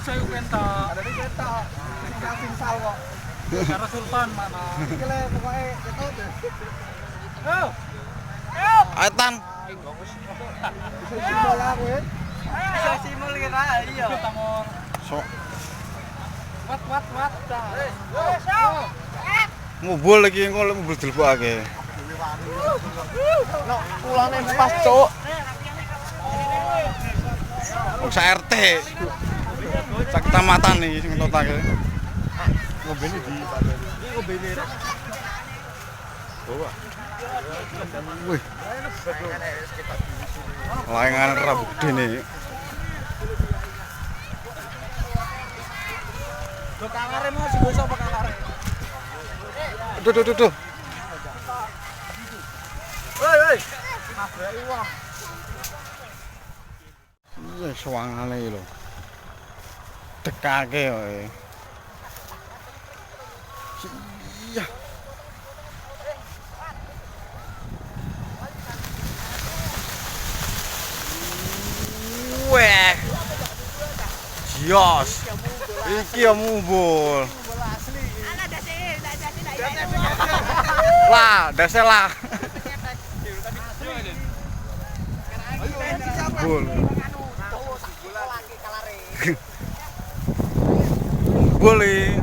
sayu penta. Ada di penta. Sing pinsal kok. Cara Sultan mana? Iki le pokoke ketut. Yo. Ayo Tan. Bisa simbol aku ya. Bisa simul kira iya. Tamor. Sok Wat. mubul lagi engko mubul dilebokake. No, pulane pas, Cuk. Sak RT. Sak kecamatan iki sing ngentotake. Ngobene di padane. Iki ngobene. Bawa. Wih. Layangan Rabu Gede. Lo kalare mau sing basa apa kalare? Duh. Woi. Nabraki wah. Iya sewangane iki lho. Dekake kowe. Iya. Weh. Jos. Iki ya mubul. Ala dasi. Lah, dase lah. Mubul. Boleh.